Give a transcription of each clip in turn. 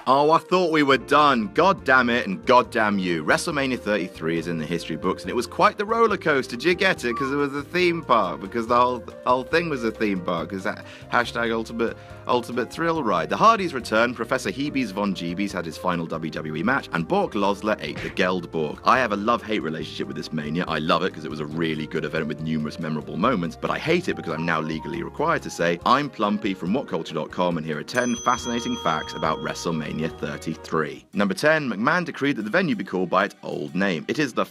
Oh, I thought we were done. God damn it and god damn you. WrestleMania 33 is in the history books, and it was quite the roller coaster. Did you get it? Because it was a theme park. Because the whole thing was a theme park. Because that hashtag ultimate thrill ride. The Hardys returned. Professor Hebes von Jeebies had his final WWE match, and Bork Losler ate the Geldborg. I have a love-hate relationship with this Mania. I love it because it was a really good event with numerous memorable moments, but I hate it because I'm now legally required to say I'm Plumpy from WhatCulture.com, and here are 10 fascinating facts about WrestleMania 33. Number 10, McMahon decreed that the venue be called by its old name. It is the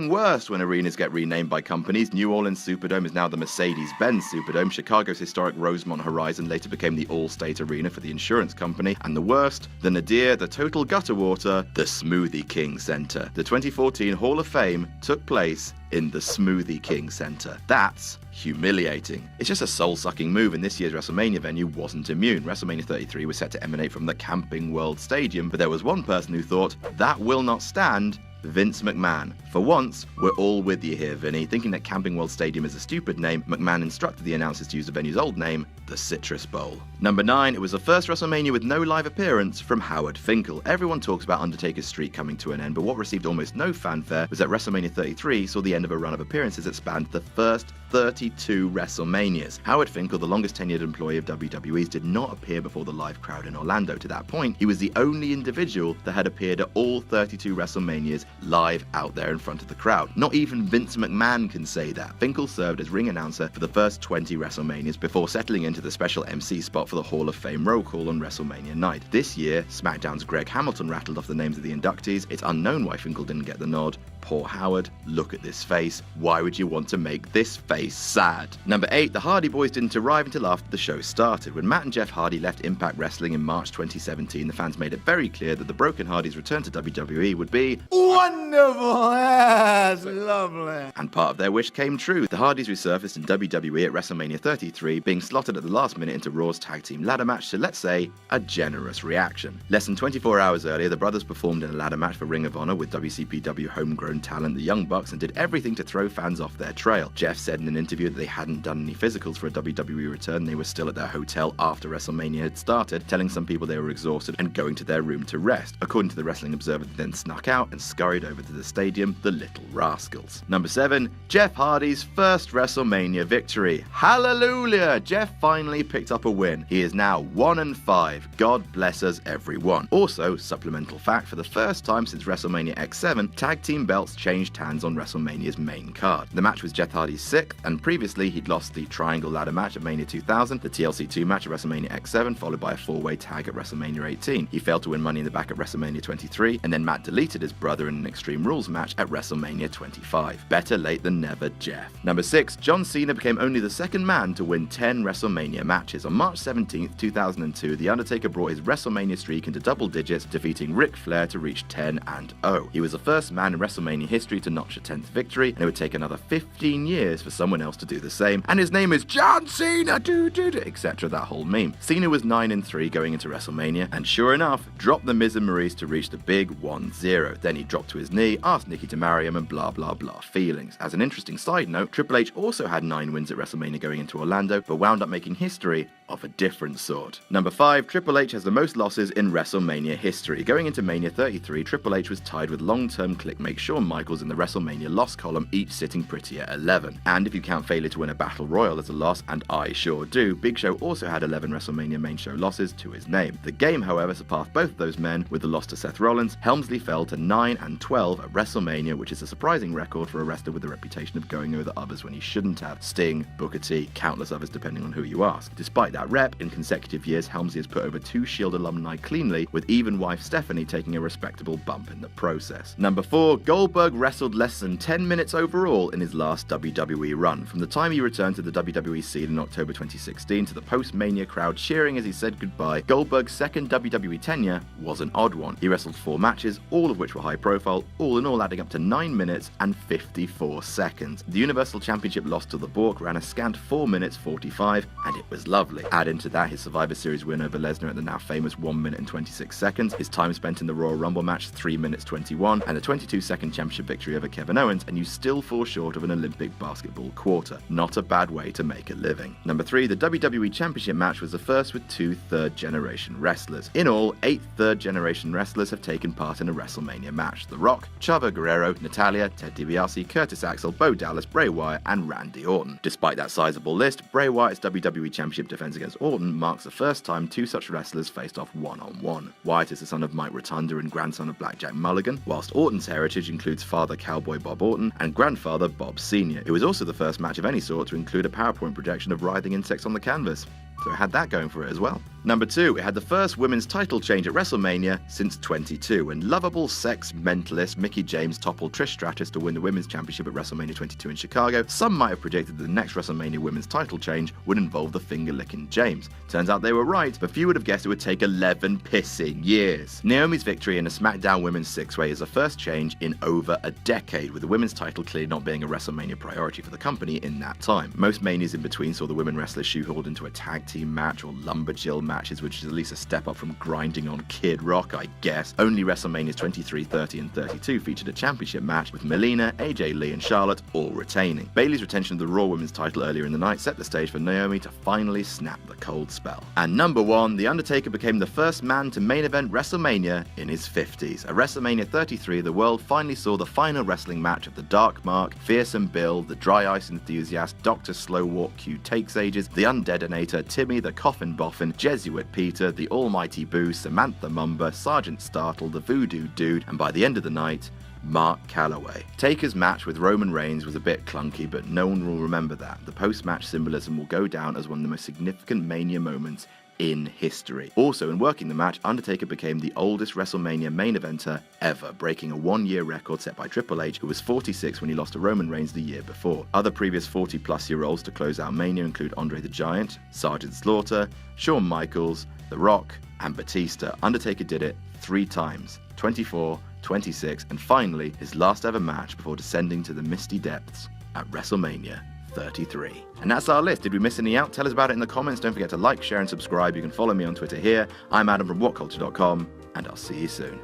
worst when arenas get renamed by companies. New Orleans Superdome is now the Mercedes-Benz Superdome. Chicago's historic Rosemont Horizon later became the All-State Arena for the insurance company. And the worst, the nadir, the total gutter water, the Smoothie King Center. The 2014 Hall of Fame took place in the Smoothie King Center. That's humiliating. It's just a soul-sucking move, and this year's WrestleMania venue wasn't immune. WrestleMania 33 was set to emanate from the Camping World Stadium, but there was one person who thought, that will not stand. Vince McMahon. For once, we're all with you here, Vinny. Thinking that Camping World Stadium is a stupid name, McMahon instructed the announcers to use the venue's old name, the Citrus Bowl. Number 9, it was the first WrestleMania with no live appearance from Howard Finkel. Everyone talks about Undertaker's streak coming to an end, but what received almost no fanfare was that WrestleMania 33 saw the end of a run of appearances that spanned the first 32 WrestleManias. Howard Finkel, the longest tenured employee of WWE's, did not appear before the live crowd in Orlando. To that point, he was the only individual that had appeared at all 32 WrestleManias live out there in front of the crowd. Not even Vince McMahon can say that. Finkel served as ring announcer for the first 20 WrestleManias before settling into the special MC spot for the Hall of Fame roll call on WrestleMania night. This year, SmackDown's Greg Hamilton rattled off the names of the inductees. It's unknown why Finkel didn't get the nod. Poor Howard, look at this face. Why would you want to make this face sad? Number 8, the Hardy Boys didn't arrive until after the show started. When Matt and Jeff Hardy left Impact Wrestling in March 2017, the fans made it very clear that the Broken Hardys' return to WWE would be wonderful, yes, lovely. And part of their wish came true. The Hardys resurfaced in WWE at WrestleMania 33, being slotted at the last minute into Raw's tag team ladder match to, let's say, a generous reaction. Less than 24 hours earlier, the brothers performed in a ladder match for Ring of Honor with WCPW homegrown talent, the Young Bucks, and did everything to throw fans off their trail. Jeff said in an interview that they hadn't done any physicals for a WWE return. They were still at their hotel after WrestleMania had started, telling some people they were exhausted and going to their room to rest. According to the Wrestling Observer, they then snuck out and scurried over to the stadium, the little rascals. Number 7, Jeff Hardy's first WrestleMania victory. Hallelujah! Jeff finally picked up a win. He is now 1-5. God bless us, everyone. Also, supplemental fact, for the first time since WrestleMania X7, tag team belts changed hands on WrestleMania's main card. The match was Jeff Hardy's 6th, and previously he'd lost the Triangle Ladder match at Mania 2000, the TLC 2 match at WrestleMania X7, followed by a 4-way tag at WrestleMania 18. He failed to win Money in the Bank at WrestleMania 23, and then Matt deleted his brother in an Extreme Rules match at WrestleMania 25. Better late than never, Jeff. Number 6, John Cena became only the second man to win 10 WrestleMania matches. On March 17th, 2002, The Undertaker brought his WrestleMania streak into double digits, defeating Ric Flair to reach 10-0. He was the first man in WrestleMania history to notch a 10th victory, and it would take another 15 years for someone else to do the same. And his name is John Cena, etc. That whole meme. Cena was 9-3 going into WrestleMania, and sure enough, dropped the Miz and Maurice to reach the big 1-0. Then he dropped to his knee, asked Nikki to marry him, and blah blah blah feelings. As an interesting side note, Triple H also had 9 wins at WrestleMania going into Orlando, but wound up making history of a different sort. Number 5, Triple H has the most losses in WrestleMania history. Going into Mania 33, Triple H was tied with long-term clickmate Shawn Michaels in the WrestleMania loss column, each sitting pretty at 11. And if you count failure to win a Battle Royal as a loss, and I sure do, Big Show also had 11 WrestleMania main show losses to his name. The Game, however, surpassed both of those men with the loss to Seth Rollins. Helmsley fell to 9-12 at WrestleMania, which is a surprising record for a wrestler with a reputation of going over the others when he shouldn't have. Sting, Booker T, countless others depending on who you ask. Despite that rep, in consecutive years, Helmsley has put over 2 Shield alumni cleanly, with even wife Stephanie taking a respectable bump in the process. Number 4, Goldberg wrestled less than 10 minutes overall in his last WWE run. From the time he returned to the WWE scene in October 2016 to the post-Mania crowd cheering as he said goodbye, Goldberg's second WWE tenure was an odd one. He wrestled 4 matches, all of which were high profile, all in all adding up to 9 minutes and 54 seconds. The Universal Championship loss to the Bork ran a scant 4 minutes 45, and it was lovely. Add into that his Survivor Series win over Lesnar at the now famous 1 minute and 26 seconds, his time spent in the Royal Rumble match 3 minutes 21, and the 22-second Championship victory over Kevin Owens, and you still fall short of an Olympic basketball quarter. Not a bad way to make a living. Number 3, the WWE Championship match was the first with 2 third-generation wrestlers. In all, 8 third-generation wrestlers have taken part in a WrestleMania match. The Rock, Chavo Guerrero, Natalya, Ted DiBiase, Curtis Axel, Bo Dallas, Bray Wyatt, and Randy Orton. Despite that sizable list, Bray Wyatt's WWE Championship defense against Orton marks the first time 2 such wrestlers faced off one-on-one. Wyatt is the son of Mike Rotunda and grandson of Blackjack Mulligan, whilst Orton's heritage includes father Cowboy Bob Orton and grandfather Bob Sr. It was also the first match of any sort to include a PowerPoint projection of writhing insects on the canvas. So it had that going for it as well. Number 2, it had the first women's title change at WrestleMania since 22, when lovable sex mentalist Mickie James toppled Trish Stratus to win the women's championship at WrestleMania 22 in Chicago. Some might have predicted that the next WrestleMania women's title change would involve the finger-licking James. Turns out they were right, but few would have guessed it would take 11 pissing years. Naomi's victory in a SmackDown Women's Six-Way is the first change in over a decade, with the women's title clearly not being a WrestleMania priority for the company in that time. Most manias in between saw the women wrestlers shoehorned into a tag team match or lumberjill matches, which is at least a step up from grinding on Kid Rock, I guess. Only WrestleManias 23, 30, and 32 featured a championship match, with Melina, AJ Lee, and Charlotte all retaining. Bayley's retention of the Raw Women's title earlier in the night set the stage for Naomi to finally snap the cold spell. And number 1, The Undertaker became the first man to main event WrestleMania in his 50s. At WrestleMania 33, the world finally saw the final wrestling match of the Dark Mark, Fearsome Bill, the Dry Ice Enthusiast, Dr. Slowwalk Q Takes Ages, the Undeadonator, Timmy the Coffin Boffin, Jesuit Peter, the Almighty Boo, Samantha Mumba, Sergeant Startle, the Voodoo Dude, and by the end of the night, Mark Calloway. Taker's match with Roman Reigns was a bit clunky, but no one will remember that. The post-match symbolism will go down as one of the most significant Mania moments in history. Also, in working the match, Undertaker became the oldest WrestleMania main eventer ever, breaking a 1-year record set by Triple H, who was 46 when he lost to Roman Reigns the year before. Other previous 40-plus-year-olds to close out Mania include Andre the Giant, Sergeant Slaughter, Shawn Michaels, The Rock, and Batista. Undertaker did it 3 times, 24, 26, and finally, his last ever match before descending to the misty depths at WrestleMania 33. And that's our list. Did we miss any out? Tell us about it in the comments. Don't forget to like, share, and subscribe. You can follow me on Twitter here. I'm Adam from WhatCulture.com, and I'll see you soon.